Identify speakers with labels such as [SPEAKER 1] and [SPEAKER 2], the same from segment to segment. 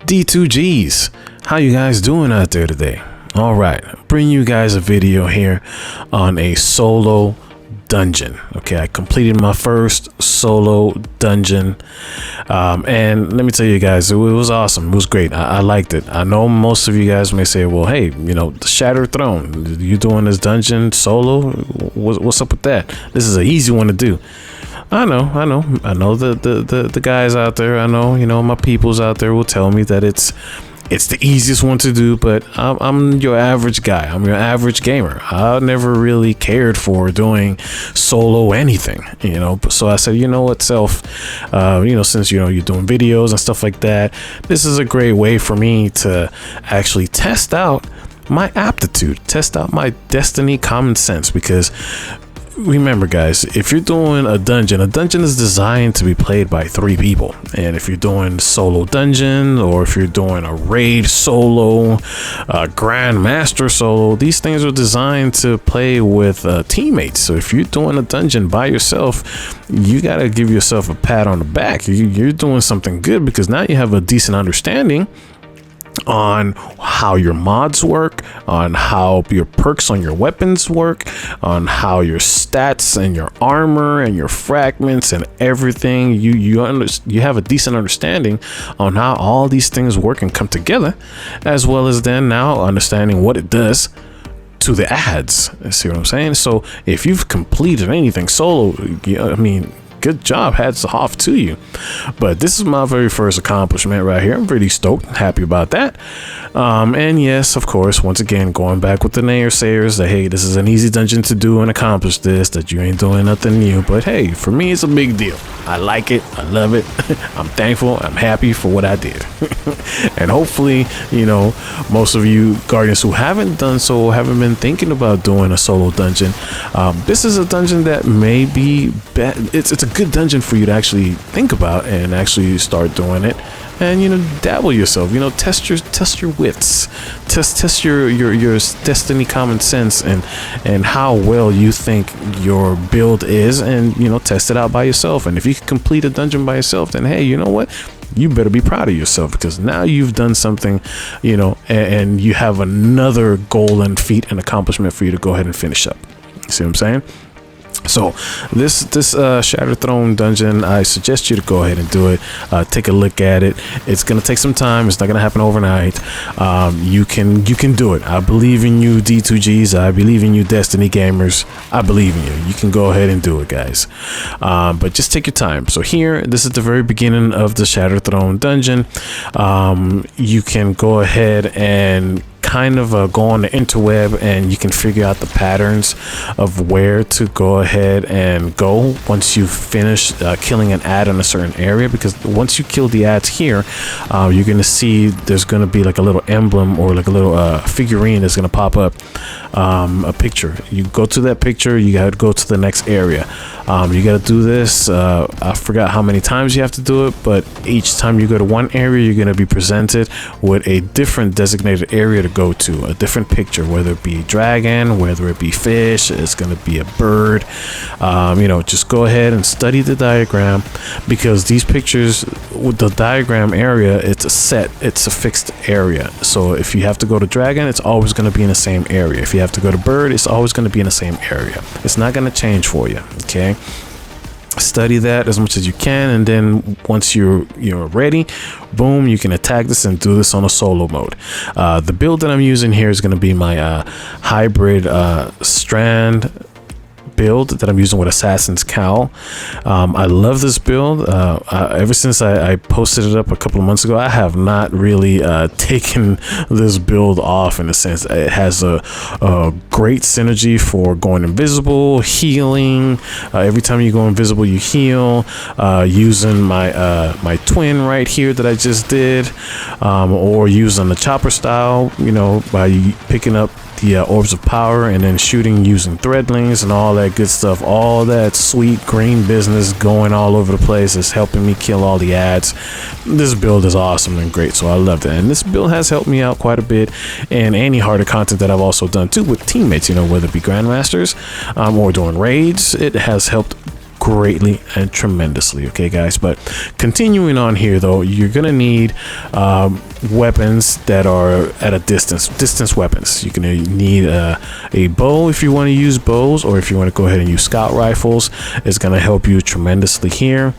[SPEAKER 1] D2Gs, how you guys doing out there today? All right, bring you guys a video here on a solo dungeon. Okay, I completed my first solo dungeon, and let me tell you guys, it was awesome. It was great. I liked it. I know most of you guys may say, well, hey, you know, the Shattered Throne, you doing this dungeon solo? What's up with that? This is an easy one to do. I know the guys out there, I know, you know, my peoples out there will tell me that it's the easiest one to do, but I'm your average guy. I'm your average gamer. I never really cared for doing solo anything, you know. So I said, you know what, self, you know, since, you know, you're doing videos and stuff like that, this is a great way for me to actually test out my aptitude, test out my destiny common sense, because remember guys, if you're doing a dungeon is designed to be played by 3 people. And if you're doing solo dungeon, or if you're doing a raid solo, grandmaster solo, these things are designed to play with teammates. So if you're doing a dungeon by yourself, you got to give yourself a pat on the back. You're doing something good, because now you have a decent understanding on how your mods work, on how your perks on your weapons work, on how your stats and your armor and your fragments and everything. You have a decent understanding on how all these things work and come together, as well as then now understanding what it does to the ads. See what I'm saying? So if you've completed anything solo, I mean, good job, hats off to you. But this is my very first accomplishment right here. I'm pretty stoked, happy about that. And yes, of course, once again, going back with the naysayers that, hey, this is an easy dungeon to do and accomplish this, that you ain't doing nothing new. But hey, for me, it's a big deal. I like it. I love it. I'm thankful. I'm happy for what I did. And hopefully, you know, most of you guardians who haven't done so, haven't been thinking about doing a solo dungeon, this is a dungeon that may be it's a good dungeon for you to actually think about and actually start doing it, and, you know, dabble yourself, you know, test your wits, test your destiny common sense, and how well you think your build is, and, you know, test it out by yourself. And if you can complete a dungeon by yourself, then hey, you know what, you better be proud of yourself, because now you've done something, you know, and you have another goal and feat and accomplishment for you to go ahead and finish up. See what I'm saying? So this Shattered Throne dungeon, I suggest you to go ahead and do it. Take a look at it. It's gonna take some time. It's not gonna happen overnight. You can do it. I believe in you, D2Gs. I believe in you, Destiny gamers. I believe in you. You can go ahead and do it, guys. But just take your time. So here, this is the very beginning of the Shattered Throne dungeon. You can go ahead and kind of go on the interweb, and you can figure out the patterns of where to go ahead and go once you finish killing an ad in a certain area. Because once you kill the ads here, you're gonna see there's gonna be like a little emblem, or like a little figurine that's gonna pop up, a picture. You go to that picture, you gotta go to the next area. You gotta do this, I forgot how many times you have to do it, but each time you go to one area, you're gonna be presented with a different designated area to go to, a different picture, whether it be dragon, whether it be fish, it's going to be a bird. You know, just go ahead and study the diagram, because these pictures with the diagram area, it's a fixed area. So if you have to go to dragon, it's always going to be in the same area. If you have to go to bird, it's always going to be in the same area. It's not going to change for you. Okay, study that as much as you can, and then once you're ready, boom, you can attack this and do this on a solo mode. The build that I'm using here is going to be my hybrid STRAND build that I'm using with Assassin's Cowl. I love this build. Ever since I posted it up a couple of months ago, I have not really taken this build off, in a sense. It has a great synergy for going invisible, healing. Every time you go invisible, you heal. Using my twin right here that I just did, or using the chopper style, you know, by picking up the orbs of power and then shooting using threadlings and all that good stuff. All that sweet green business going all over the place is helping me kill all the ads. This build is awesome and great, so I loved it. And this build has helped me out quite a bit in any harder content that I've also done too with teammates, you know, whether it be grandmasters or doing raids. It has helped greatly and tremendously. Okay, guys, but continuing on here though, you're gonna need weapons that are at a distance weapons. You're gonna need a bow if you want to use bows, or if you want to go ahead and use scout rifles. It's gonna help you tremendously here.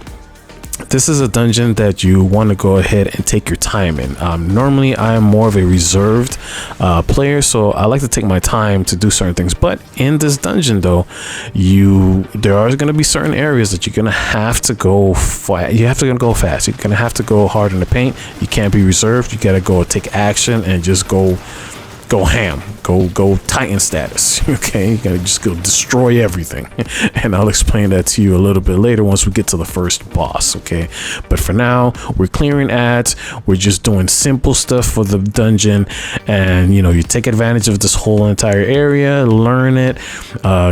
[SPEAKER 1] This is a dungeon that you want to go ahead and take your time in. Normally I am more of a reserved player, so I like to take my time to do certain things, but in this dungeon though, there are going to be certain areas that you're going to have to go go fast. You're going to have to go hard in the paint. You can't be reserved. You got to go take action and just go ham, go Titan status. Okay, you gotta just go destroy everything. And I'll explain that to you a little bit later once we get to the first boss. Okay, but for now, we're clearing ads. We're just doing simple stuff for the dungeon, and you take advantage of this whole entire area, learn it,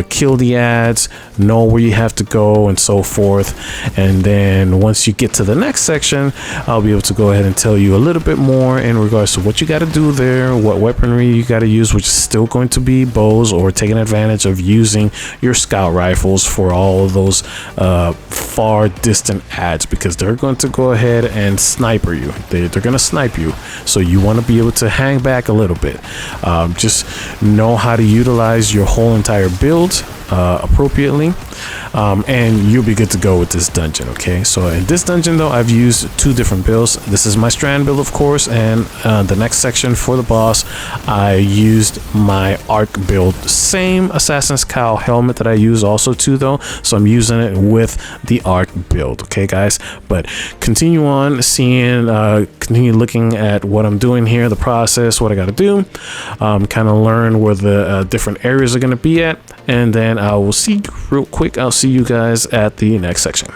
[SPEAKER 1] kill the ads, know where you have to go, and so forth. And then once you get to the next section, I'll be able to go ahead and tell you a little bit more in regards to what you got to do there, what weaponry you got to use, which is still going to be bows, or taking advantage of using your scout rifles for all of those far distant ads, because they're going to go ahead and sniper you. They're going to snipe you, so you want to be able to hang back a little bit. Just know how to utilize your whole entire build appropriately, and you'll be good to go with this dungeon. Okay, so in this dungeon though, I've used two different builds. This is my strand build, of course, and the next section for the boss, I used my arc build. Same Assassin's Cowl helmet that I use also too though, so I'm using it with the arc build. Okay guys, but continue on seeing, continue looking at what I'm doing here, the process, what I got to do, kind of learn where the different areas are going to be at, and then I will see you real quick. I'll see you guys at the next section.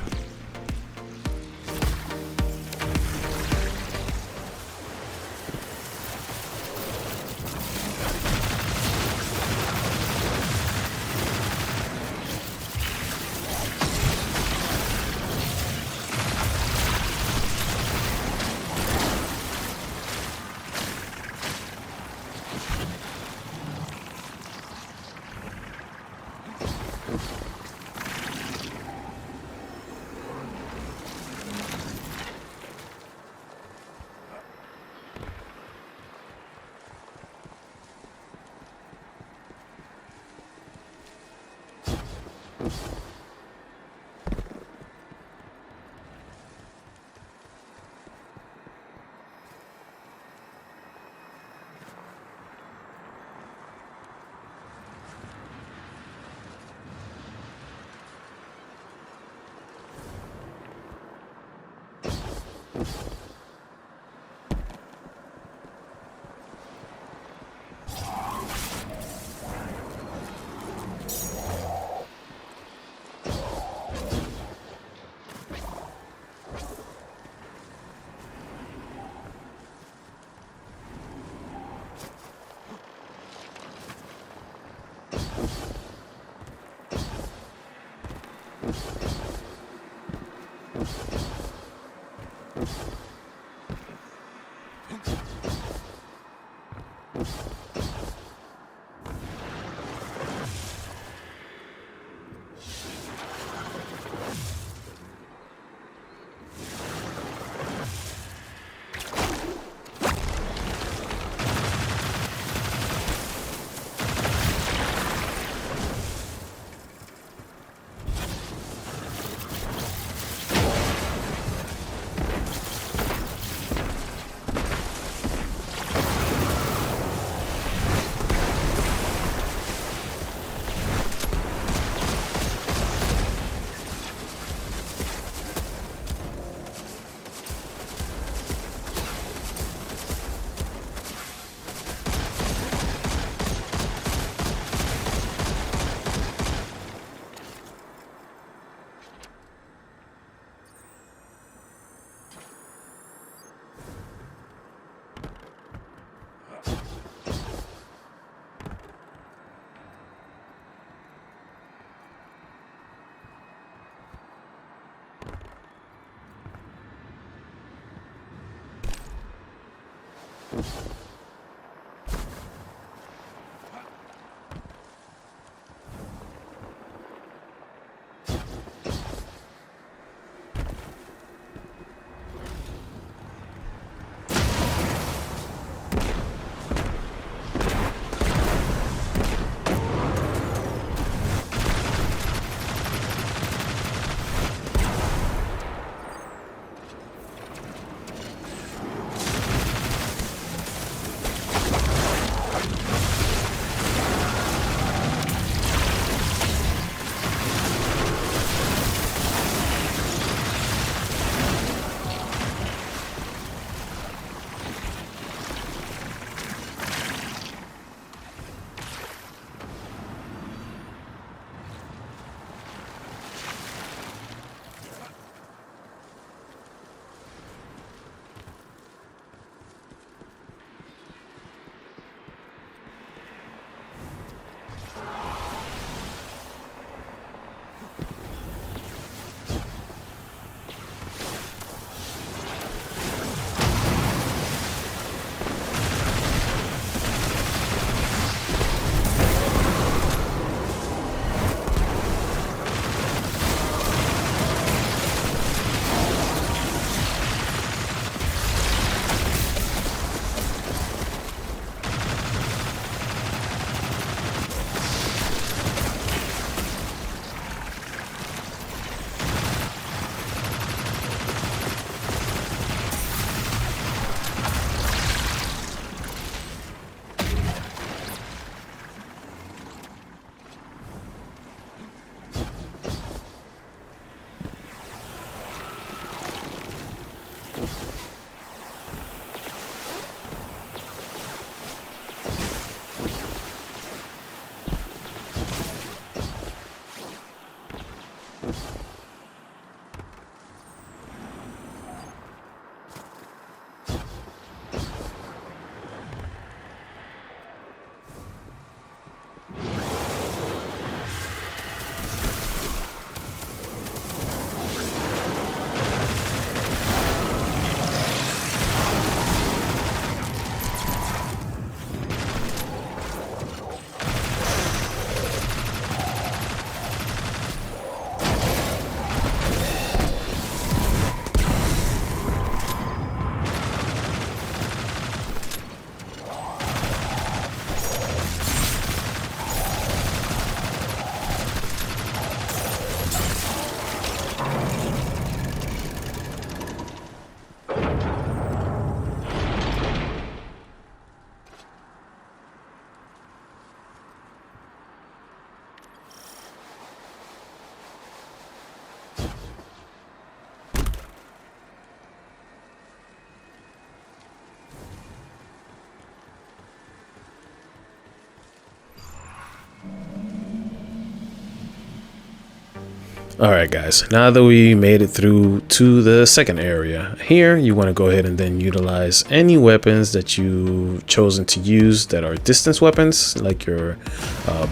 [SPEAKER 1] All right, guys, now that we made it through to the second area, here you want to go ahead and then utilize any weapons that you've chosen to use that are distance weapons, like your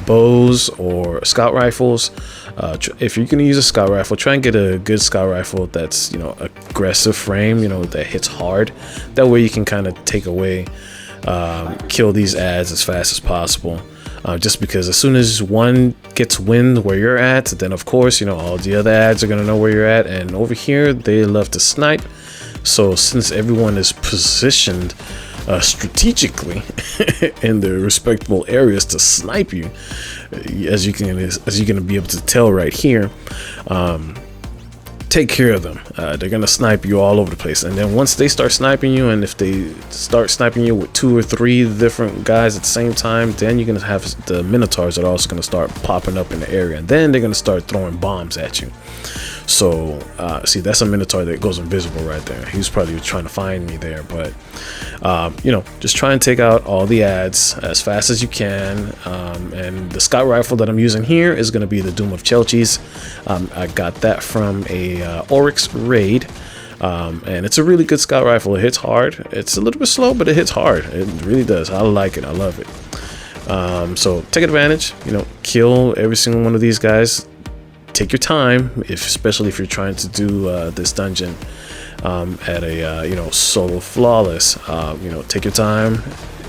[SPEAKER 1] bows or scout rifles. If you're going to use a scout rifle, try and get a good scout rifle that's, you know, aggressive frame, you know, that hits hard. That way you can kind of take away, kill these ads as fast as possible. Just because as soon as one gets wind where you're at, then of course, you know, all the other ads are going to know where you're at. And over here, they love to snipe. So since everyone is positioned strategically in their respectable areas to snipe you, as you're going to be able to tell right here, take care of them. They're gonna snipe you all over the place, and then once they start sniping you, and if they start sniping you with 2 or 3 different guys at the same time, then you're gonna have the minotaurs that are also gonna start popping up in the area, and then they're gonna start throwing bombs at you. So see, that's a minotaur that goes invisible right there. He was probably trying to find me there, but you know, just try and take out all the ads as fast as you can. And the scout rifle that I'm using here is going to be the Doom of Chelchis. I got that from a Oryx raid, and it's a really good scout rifle. It hits hard. It's a little bit slow, but it hits hard. It really does. I like it. I love it. So take advantage. You know, kill every single one of these guys. Take your time, especially if you're trying to do this dungeon at a you know, solo flawless. You know, take your time.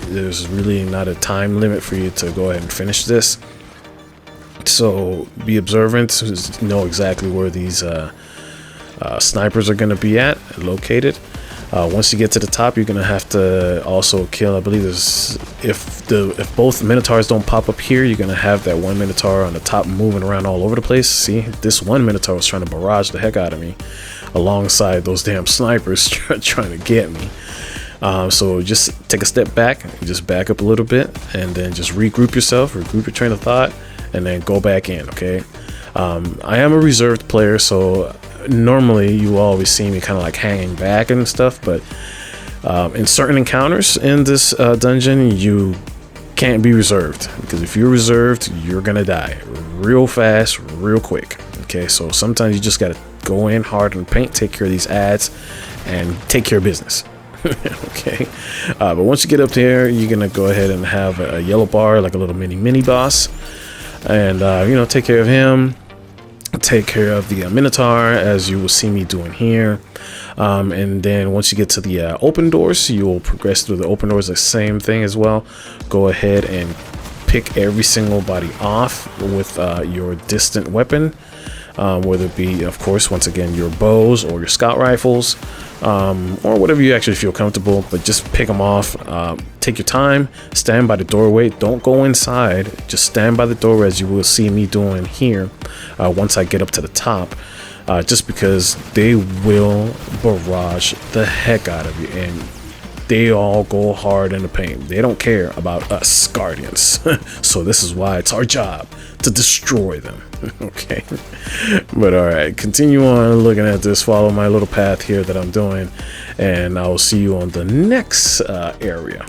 [SPEAKER 1] There's really not a time limit for you to go ahead and finish this. So be observant, know exactly where these snipers are going to be located. Once you get to the top, you're gonna have to also kill, I believe there's, if both minotaurs don't pop up here, you're gonna have that one minotaur on the top moving around all over the place. See, this one minotaur was trying to barrage the heck out of me alongside those damn snipers trying to get me. So just take a step back, just back up a little bit, and then just regroup yourself, regroup your train of thought, and then go back in. Okay, I am a reserved player, so normally you always see me kind of like hanging back and stuff, but in certain encounters in this dungeon, you can't be reserved, because if you're reserved, you're gonna die real fast, real quick. Okay, so sometimes you just gotta go in hard and paint, take care of these ads, and take care of business. Okay, but once you get up there, you're gonna go ahead and have a yellow bar, like a little mini boss, and you know, take care of him. Take care of the minotaur, as you will see me doing here, and then once you get to the open doors, you will progress through the open doors, the same thing as well. Go ahead and pick every single body off with your distant weapon, whether it be, of course, once again, your bows or your scout rifles, or whatever you actually feel comfortable, but just pick them off. Take your time, stand by the doorway, don't go inside, just stand by the doorway, as you will see me doing here once I get up to the top, just because they will barrage the heck out of you, and they all go hard in the paint. They don't care about us guardians. So this is why it's our job to destroy them. Okay, but all right, continue on looking at this, follow my little path here that I'm doing, and I will see you on the next area.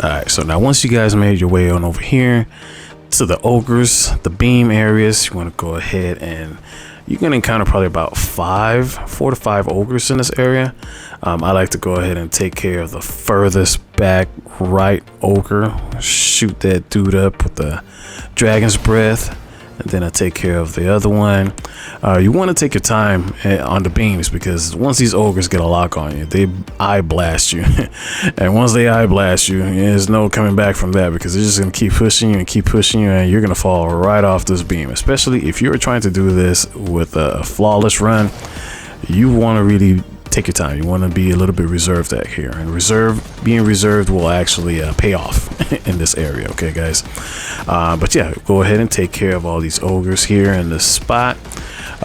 [SPEAKER 1] All right, so now once you guys made your way on over here to the ogres, the beam areas, you want to go ahead and you're going to encounter probably about 4 to 5 ogres in this area. I like to go ahead and take care of the furthest back right ogre, shoot that dude up with the dragon's breath, and then I take care of the other one. You want to take your time on the beams, because once these ogres get a lock on you, they eye blast you. And once they eye blast you, there's no coming back from that, because they're just going to keep pushing you and keep pushing you, and you're going to fall right off this beam. Especially if you're trying to do this with a flawless run, you want to really take your time. You want to be a little bit reserved out here, and being reserved will actually pay off in this area. Okay, guys. But yeah, go ahead and take care of all these ogres here in this spot.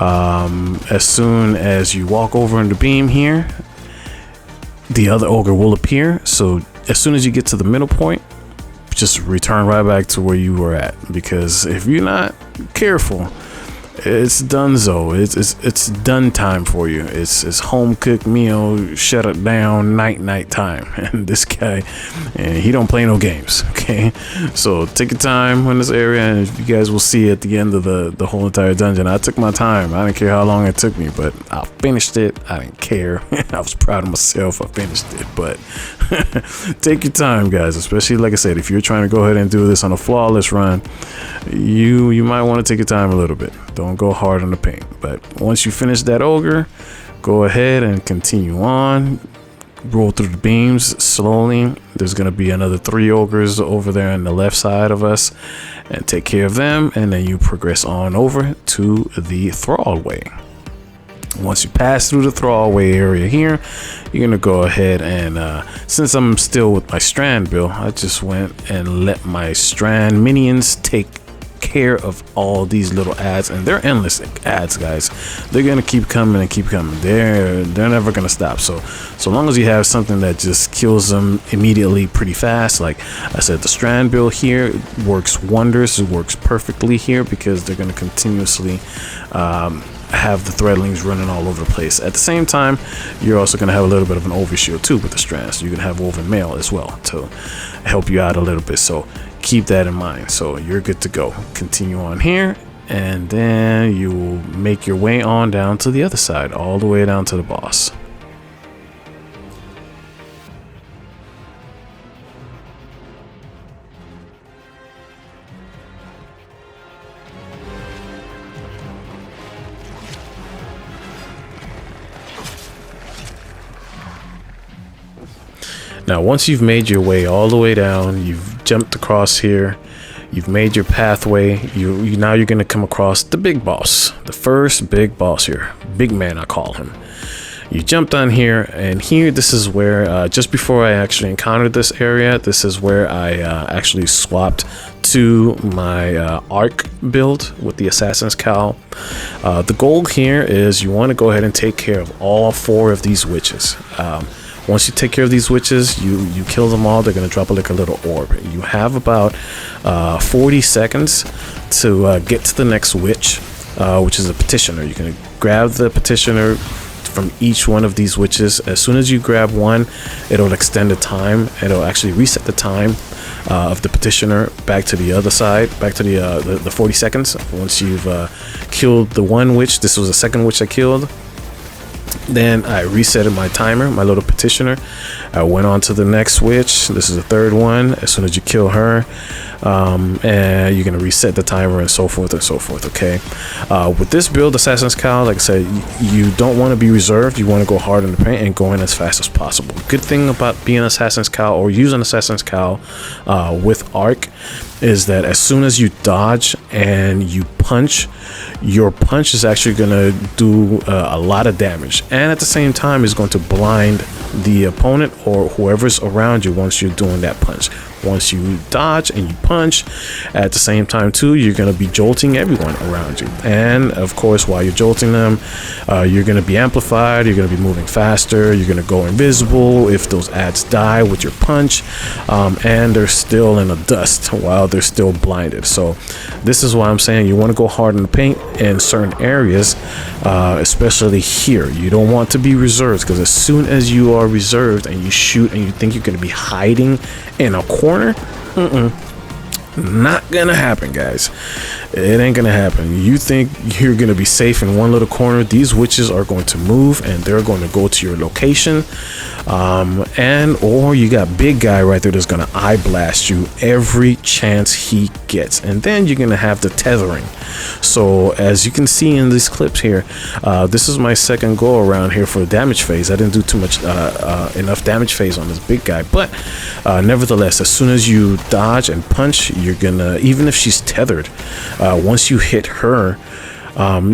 [SPEAKER 1] As soon as you walk over in the beam here, the other ogre will appear. So as soon as you get to the middle point, just return right back to where you were at, because if you're not careful, it's donezo. It's done time for you. It's home cooked meal, shut it down, night time. And this guy, he don't play no games. Okay, so take your time in this area, and you guys will see at the end of the whole entire dungeon, I took my time. I didn't care how long it took me, but I finished it. I didn't care. I was proud of myself. I finished it. But take your time, guys, especially like I said, if you're trying to go ahead and do this on a flawless run, you might want to take your time a little bit. Don't go hard on the paint. But once you finish that ogre, go ahead and continue on, roll through the beams slowly. There's going to be another 3 ogres over there on the left side of us, and take care of them, and then you progress on over to the thrallway. Once you pass through the thrallway area here, you're gonna go ahead and since I'm still with my strand build, I just went and let my strand minions take care of all these little ads, and they're endless ads, guys. They're gonna keep coming and keep coming. They're never gonna stop. So long as you have something that just kills them immediately pretty fast, like I said, the strand build here works wonders. It works perfectly here, because they're gonna continuously have the threadlings running all over the place. At the same time, you're also going to have a little bit of an overshield too with the strands. You can have woven mail as well to help you out a little bit, so keep that in mind. So you're good to go. Continue on here, and then you will make your way on down to the other side, all the way down to the boss. Now, once you've made your way all the way down, you've jumped across here, you've made your pathway, now you're going to come across the big boss, the first big boss here, big man I call him. You jumped on here, and here, this is where, just before I actually encountered this area, this is where I actually swapped to my arc build with the assassin's cowl. The goal here is you want to go ahead and take care of all 4 of these witches. Once you take care of these witches, you kill them all, they're going to drop like a little orb. You have about 40 seconds to get to the next witch, which is a petitioner. You can grab the petitioner from each one of these witches. As soon as you grab one, it'll extend the time. It'll actually reset the time of the petitioner back to the other side, back to the 40 seconds. Once you've killed the one witch, this was the second witch I killed, then I resetted my timer, my little petitioner. I went on to the next witch. This is the 3rd one. As soon as you kill her, and you're gonna reset the timer, and so forth and so forth. Okay, with this build, Assassin's Cowl, like I said, you don't want to be reserved. You want to go hard in the paint and go in as fast as possible. Good thing about being Assassin's Cowl or using Assassin's Cowl with arc is that as soon as you dodge and you punch, your punch is actually going to do a lot of damage, and at the same time is going to blind the opponent or whoever's around you once you're doing that punch. Once you dodge and you punch at the same time too, you're going to be jolting everyone around you, and of course while you're jolting them, you're going to be amplified, you're going to be moving faster, you're going to go invisible if those ads die with your punch, and they're still in the dust while they're still blinded. So this is why I'm saying you want to go hard in the paint in certain areas, especially here. You don't want to be reserved, because as soon as you are reserved and you shoot and you think you're going to be hiding in a corner corner, not gonna happen, guys. It ain't gonna happen. You think you're gonna be safe in one little corner? These witches are going to move, and they're going to go to your location, or you got big guy right there that's gonna eye blast you every chance he gets. And then you're gonna have the tethering. So as you can see in these clips here, this is my second go around here for damage phase. I didn't do too much enough damage phase on this big guy, but nevertheless, as soon as you dodge and punch, you're gonna, even if she's tethered, once you hit her,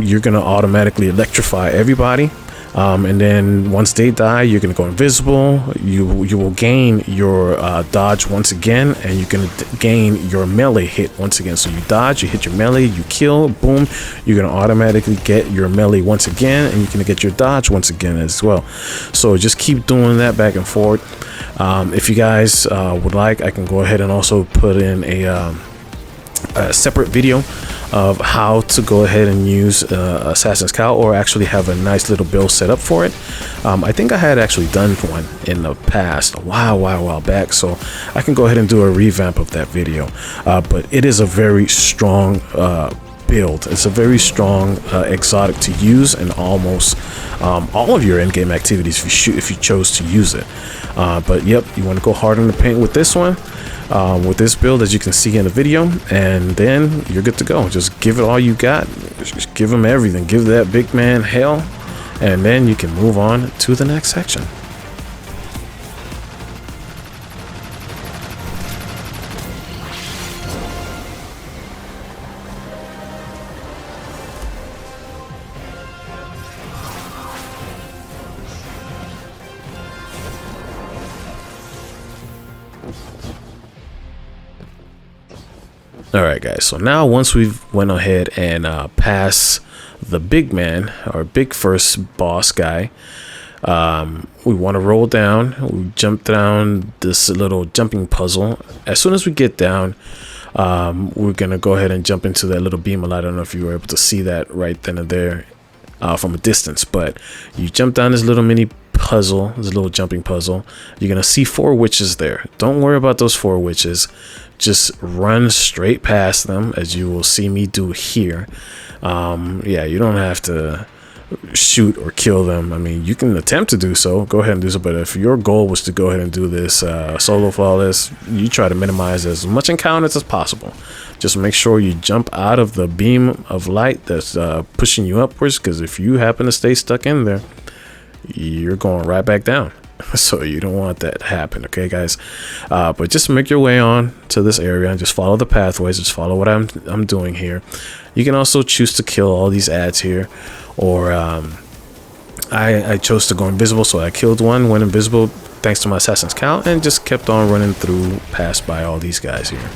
[SPEAKER 1] you're gonna automatically electrify everybody, and then once they die, you're gonna go invisible. You will gain your dodge once again, and you're gonna gain your melee hit once again. So you dodge, you hit your melee, you kill, boom, you're gonna automatically get your melee once again, and you're gonna get your dodge once again as well. So just keep doing that back and forth. If you guys would like, I can go ahead and also put in a separate video of how to go ahead and use Assassin's Cowl, or actually have a nice little build set up for it. I think I had actually done one in the past a while back, so I can go ahead and do a revamp of that video. But it is a very strong build. It's a very strong exotic to use in almost all of your in-game activities if you chose to use it. But yep, you want to go hard in the paint with this one, with this build, as you can see in the video, and then you're good to go. Just give it all you got. Just give him everything. Give that big man hell, and then you can move on to the next section. Alright guys, so now once we've went ahead and passed the big man, our big first boss guy, we want to roll down. We jump down this little jumping puzzle. As soon as we get down, we're gonna go ahead and jump into that little beam of light. I don't know if you were able to see that right then and there from a distance, but you jump down this little mini puzzle, this little jumping puzzle. You're gonna see 4 witches there. Don't worry about those 4 witches. Just run straight past them, as you will see me do here. Yeah, you don't have to shoot or kill them. I mean, you can attempt to do so, go ahead and do so, but if your goal was to go ahead and do this solo flawless, you try to minimize as much encounters as possible. Just make sure you jump out of the beam of light that's pushing you upwards, because if you happen to stay stuck in there, you're going right back down. So you don't want that to happen, okay guys? But just make your way on to this area and just follow the pathways. Just follow what I'm doing here. You can also choose to kill all these ads here, or I chose to go invisible, so I killed one, went invisible thanks to my Assassin's Cowl, and just kept on running through, passed by all these guys here.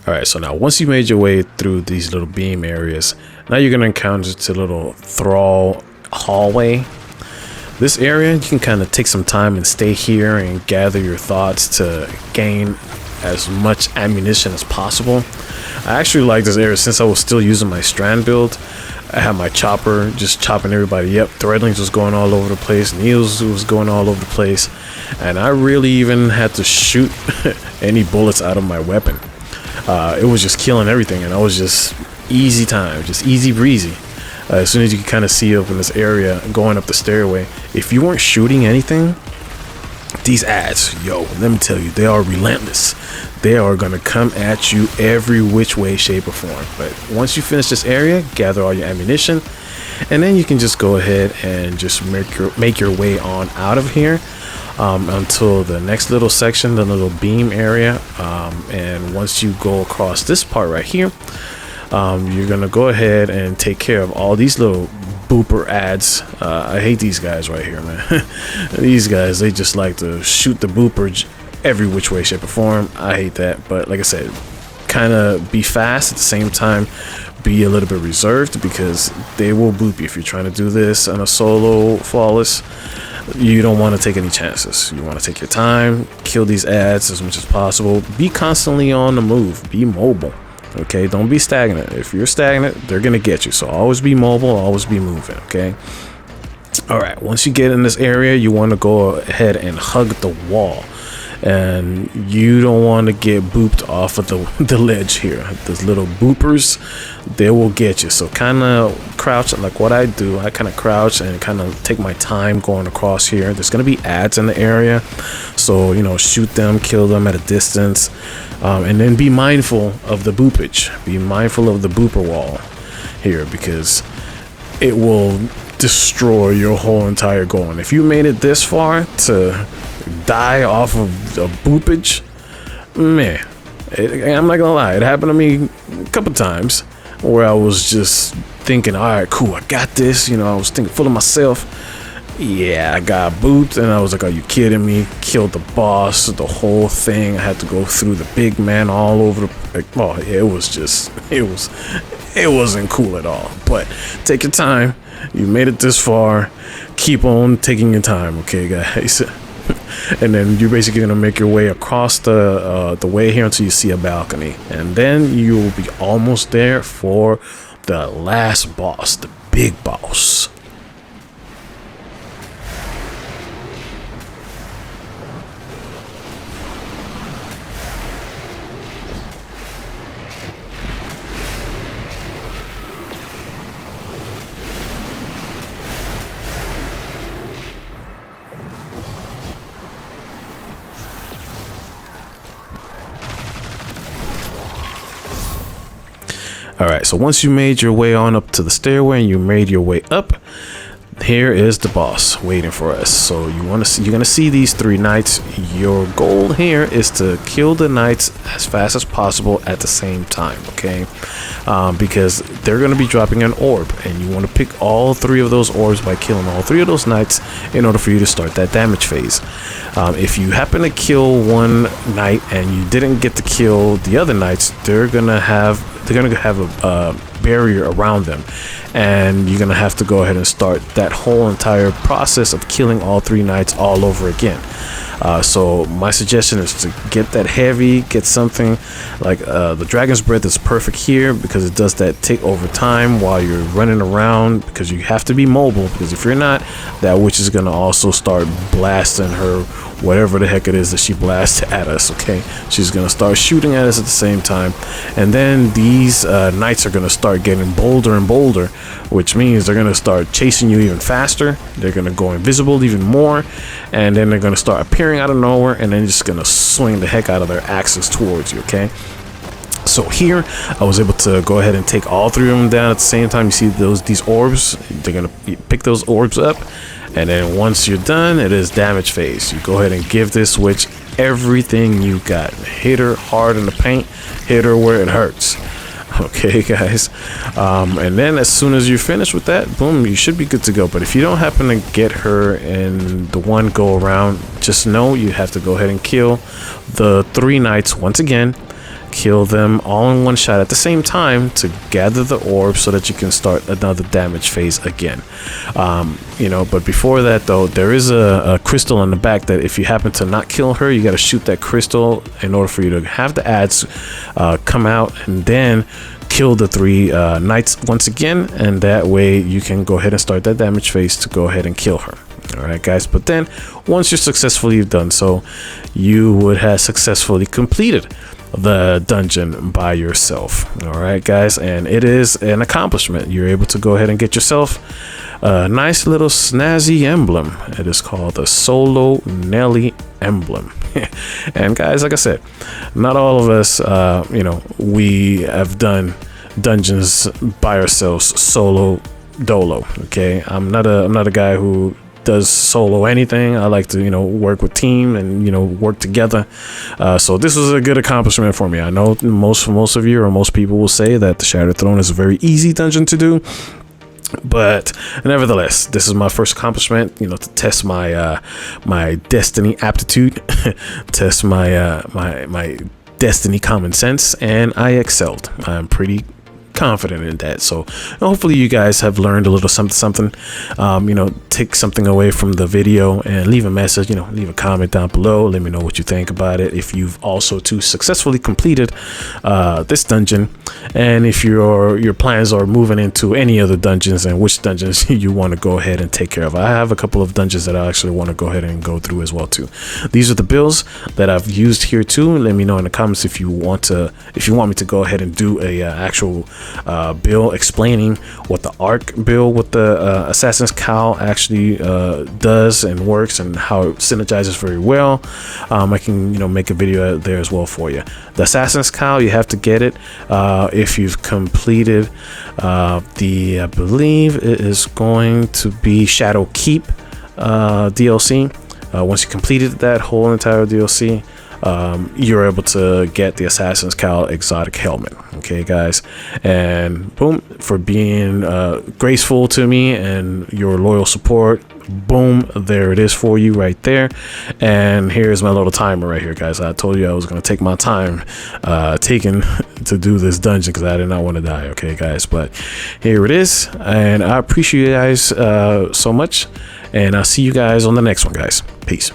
[SPEAKER 1] All right, so now once you made your way through these little beam areas, now you're gonna encounter a little thrall hallway. This area, you can kind of take some time and stay here and gather your thoughts to gain as much ammunition as possible. I actually like this area since I was still using my strand build. I had my chopper just chopping everybody up. Threadlings was going all over the place. Needles was going all over the place. And I really even had to shoot any bullets out of my weapon. It was just killing everything, and I was just easy time, just easy breezy. As soon as you can kind of see up in this area going up the stairway, if you weren't shooting anything, these ads, yo, let me tell you, they are relentless. They are gonna come at you every which way, shape, or form. But once you finish this area, gather all your ammunition, and then you can just go ahead and just make your way on out of here until the next little section, the little beam area. And once you go across this part right here, you're gonna go ahead and take care of all these little booper ads. I hate these guys right here, man. These guys, they just like to shoot the booper every which way, shape, or form. I hate that. But like I said, kind of be fast at the same time, be a little bit reserved, because they will boop you if you're trying to do this on a solo flawless. You don't want to take any chances. You want to take your time, kill these ads as much as possible. Be constantly on the move. Be mobile. Okay, don't be stagnant. If you're stagnant, they're gonna get you. So always be mobile, always be moving. Okay. All right. Once you get in this area, you want to go ahead and hug the wall, and you don't want to get booped off of the ledge here. Those little boopers, they will get you. So kind of crouch, like what I do. I kind of crouch and kind of take my time going across here. There's gonna be ads in the area, so you know, shoot them, kill them at a distance. And then be mindful of the boopage. Be mindful of the booper wall here, because it will destroy your whole entire goal. And if you made it this far to die off of the boopage, man, I'm not gonna lie, it happened to me a couple times where I was just thinking, all right, cool, I got this. You know, I was thinking full of myself. Yeah, I got booped, and I was like, are you kidding me? Killed the boss, the whole thing. I had to go through the big man all over the, oh, it was just, it wasn't cool at all. But take your time. You made it this far. Keep on taking your time, okay, guys? And then you're basically gonna make your way across the way here until you see a balcony, and then you will be almost there for the last boss, the big boss. All right, so once you made your way on up to the stairway and you made your way up, here is the boss waiting for us. So you're gonna see these 3 knights. Your goal here is to kill the knights as fast as possible at the same time, okay? Because they're gonna be dropping an orb, and you want to pick all 3 of those orbs by killing all 3 of those knights in order for you to start that damage phase. If you happen to kill one knight and you didn't get to kill the other knights, they're gonna have a barrier around them, and you're gonna have to go ahead and start that whole entire process of killing all 3 knights all over again. So my suggestion is to get that heavy, get something like the Dragon's Breath is perfect here, because it does that tick over time while you're running around, because you have to be mobile, because if you're not, that witch is gonna also start blasting her whatever the heck it is that she blasts at us. Okay, she's gonna start shooting at us at the same time, and then these knights are gonna start getting bolder and bolder, which means they're gonna start chasing you even faster. They're gonna go invisible even more, and then they're gonna start appearing out of nowhere, and then just gonna swing the heck out of their axes towards you. Okay, so here I was able to go ahead and take all 3 of them down at the same time. You see these orbs, they're gonna pick those orbs up, and then once you're done, it is damage phase. You go ahead and give this witch everything you got. Hit her hard in the paint, hit her where it hurts. Okay, guys, and then as soon as you're finished with that, boom, you should be good to go. But if you don't happen to get her in the one go around, just know you have to go ahead and kill the 3 knights once again, kill them all in one shot at the same time to gather the orb so that you can start another damage phase again. You know, but before that though, there is a crystal in the back that if you happen to not kill her, you got to shoot that crystal in order for you to have the ads come out, and then kill the 3 knights once again, and that way you can go ahead and start that damage phase to go ahead and kill her. All right, guys. But then once you're successfully done so, you would have successfully completed the dungeon by yourself. All right, guys, and it is an accomplishment. You're able to go ahead and get yourself a nice little snazzy emblem. It is called the Solo Nelly Emblem. And guys, like I said, not all of us you know, we have done dungeons by ourselves, solo dolo. Okay, I'm not a guy who does solo anything. I like to, you know, work with team and, you know, work together. So this was a good accomplishment for me. I know most of you, or most people, will say that the Shattered Throne is a very easy dungeon to do, but nevertheless, this is my first accomplishment, you know, to test my my destiny aptitude, test my my destiny common sense, and I excelled. I'm pretty confident in that. So hopefully you guys have learned a little something. You know, take something away from the video and leave a message, you know, leave a comment down below. Let me know what you think about it, if you've also too successfully completed this dungeon, and if your plans are moving into any other dungeons, and which dungeons you want to go ahead and take care of. I have a couple of dungeons that I actually want to go ahead and go through as well too. These are the builds that I've used here too. Let me know in the comments if you want me to go ahead and do a actual bill explaining what the arc build with the Assassin's Cowl actually does and works, and how it synergizes very well. I can, you know, make a video out there as well for you. The Assassin's Cowl, you have to get it if you've completed I believe it is going to be Shadow Keep DLC. Once you completed that whole entire DLC, you're able to get the Assassin's Cowl exotic helmet. Okay, guys, and boom, for being graceful to me and your loyal support, boom, there it is for you right there. And here's my little timer right here, guys. I told you I was going to take my time taking to do this dungeon because I did not want to die. Okay, guys, but here it is, and I appreciate you guys so much, and I'll see you guys on the next one, guys. Peace.